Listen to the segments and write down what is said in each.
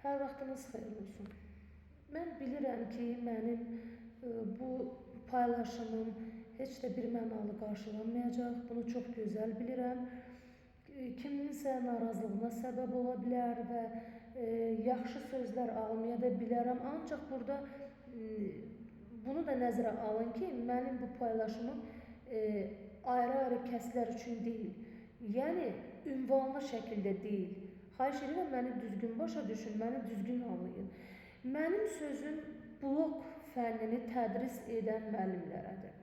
Hər vaxtınız xeyirli olsun. Mən bilirəm ki, mənim bu paylaşımım heç də bir mənalı qarşılanmayacaq. Bunu çox gözəl bilirəm. Kiminsə narazılığına səbəb ola bilər və yaxşı sözlər almaya da bilərəm. Ancaq burada bunu da nəzərə alın ki, mənim bu paylaşımım ayrı-ayrı kəslər üçün deyil. Yəni, ünvanlı şəkildə deyil. Xahiş edirəm, məni düzgün başa düşün, məni düzgün anlayın. Mənim sözüm blok fənnini tədris edən müəllimlərədir.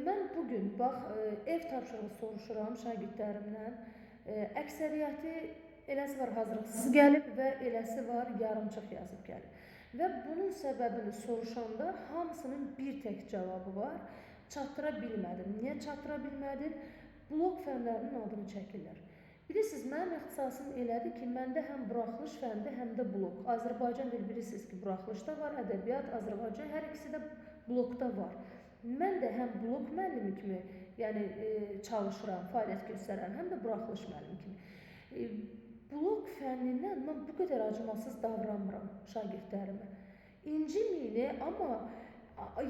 Mən bugün, bax, ev tapşırığı soruşuram şagirdlərimdən. Əksəriyyəti eləsi var hazırlıqsız gəlib və eləsi var yarımçıq yazıb gəlib. Və bunun səbəbini soruşanda hamısının bir tək cavabı var. Çatdıra bilmədim. Niyə çatdıra bilmədim? Blok fənlərinin adını çəkirlər. Bilirsiniz, mənim ixtisasım elədir ki, məndə həm buraxılış fəndi, həm də blok. Azərbaycan dili bilirsiniz ki, buraxılışda var, ədəbiyyat, Azərbaycan, hər ikisi də blokda var. Mən də həm blok müəllimi kimi, yəni çalışıram, fəaliyyət göstərəm, həm də buraxılış müəllimi kimi. Blok fənnindən mən bu qədər acımasız davranmıram şagirdlərimə. İnciməyin, amma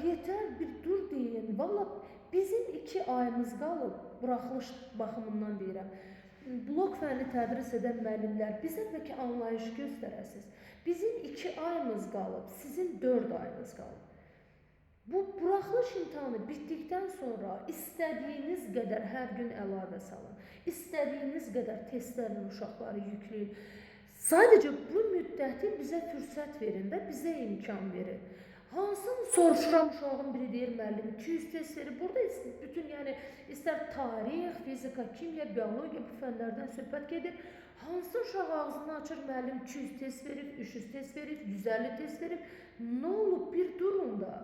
yetər bir dur deyin. Valla bizim 2 ayımız qalıb, buraxılış baxımından deyirəm. Blok fənni tədris edən müəllimlər, bizə bəlkə anlayış göstərəsiniz. Bizim 2 ayımız qalıb, sizin 4 ayınız qalıb. Bu buraxılış imtahanı bitdikdən sonra istədiyiniz qədər hər gün əlavə salın. İstədiyiniz qədər testlərlə uşaqları yükləyin. Sadəcə bu müddəti bizə fürsət verin və bizə imkan verin. Hansını soruşuram, uşağın biri deyir, müəllim 200 test verir. Burada bütün, yəni, istər tarix, fizika, kimya, biologiya bu fənlərdən söhbət gedir. Hansı uşaq ağzını açır, müəllim 200 test verir, 300 test verir, 150 test verir. Nə olub, bir durun da.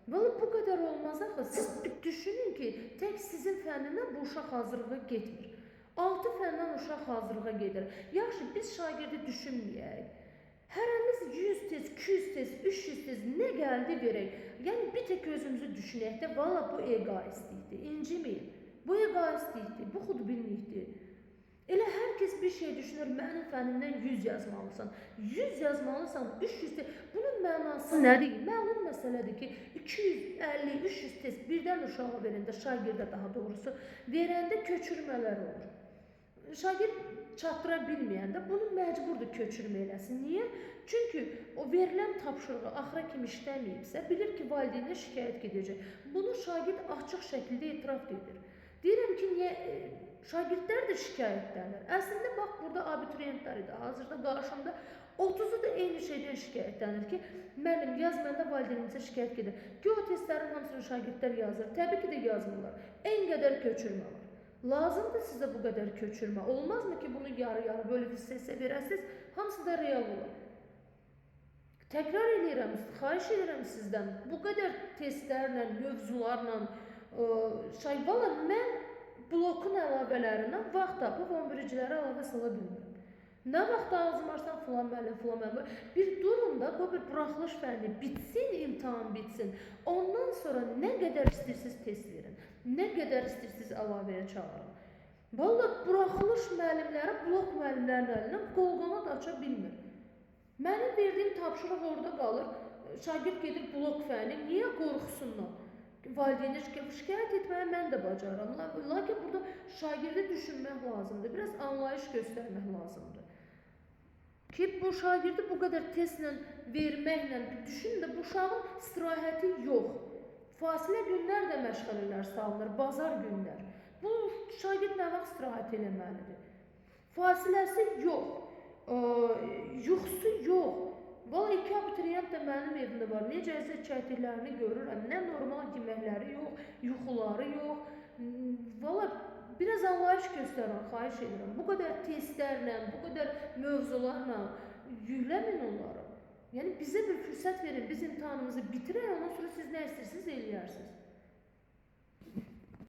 Valla bu qədər olmaz axı. Siz düşünün ki, tək sizin fənnindən bu uşaq hazırlığa getmir. 6 fəndən uşaq hazırlığa gedir. Yaxşı, biz şagirdi düşünməyək. Hərəmiz 100 test, 200 test, 300 test nə gəldi verək. Yəni, bir tək özümüzü düşünək də, valla bu egoistlikdir, inciməyin. Bu egoistlikdir, bu xudbinlikdir. Elə hər kəs bir şey düşünür, mənim fənnimdən 100 yazmalısan. 100 yazmalısan, 300 test. Bunun mənası nədir? Məlum məsələdir ki, 250, 300 test birdən uşağa verəndə, şagirdə daha doğrusu, verəndə köçürmələr olur. Şagird çatdıra bilməyəndə bunu məcburdur köçürmə eləsin. Niyə? Çünki o verilən tapşırığı axıra kimi işləməyibsə, bilir ki, valideynə şikayət gedəcək. Bunu şagird açıq şəkildə etiraf edir. Deyirəm ki, niyə? Şagirdlər də şikayətlənir. Əslində, bax, burada abituriyentlər idi. Hazırda qarşımda 30'u da eyni şeydən şikayətlənir ki, müəllim yazmayanda valideynimizə şikayət gedir. O testlərin hamısını şagirdlər yazır. Təbii ki də yazmırlar. En qədər köçürmə var. Lazımdır sizə bu qədər köçürmə. Olmazmı ki, bunu yarı-yarı bölüb hissə verəsiniz, hamısı da real olur. Təkrar edirəm, xahiş edirəm sizdən, bu qədər testlərlə, mövzularla, valla mən blokun əlavələrindən vaxt tapıb 11-cilərə əlavə sala bilmirəm. Nə vaxt ağzım açsam filan müəllim. Bir durun da, bu bir buraxılış fənni bitsin, imtahan bitsin. Ondan sonra nə qədər istəyirsiniz test verin, nə qədər istəyirsiniz əlavəyə çağırın. Valla buraxılış müəllimləri blok müəllimlərin əlindən qol-qanad aça bilmir. Mənim verdiyim tapşırıq orada qalır, şagird gedir blok fənni, niyə qorxusundan? Valideynə şikayət etməyə mən də bacarıram. Lakin burada şagirdi düşünmək lazımdır, biraz anlayış göstərmək lazımdır. Ki, bu şagirdi bu qədər testlə verməklə, düşünün də bu uşağın istirahəti yox. Fasilə günlər də məşğələlər salınır, bazar günlər. Bu şagird nə vaxt istirahət eləməlidir? Fasiləsi yox, yuxusu yox. Valla 2 abituriyent də mənim evimdə var. Necə əziyyət çəkdiklərini görürəm. Nə normal yeməkləri yox, yuxuları yox. Valla biraz anlayış göstərin, xahiş edirəm. Bu qədər testlərlə, bu qədər mövzularla yükləmin onları. Yəni bizə bir fürsət verin, biz imtahanımızı bitirək, ondan sonra siz nə istəyirsiniz eləyərsiniz.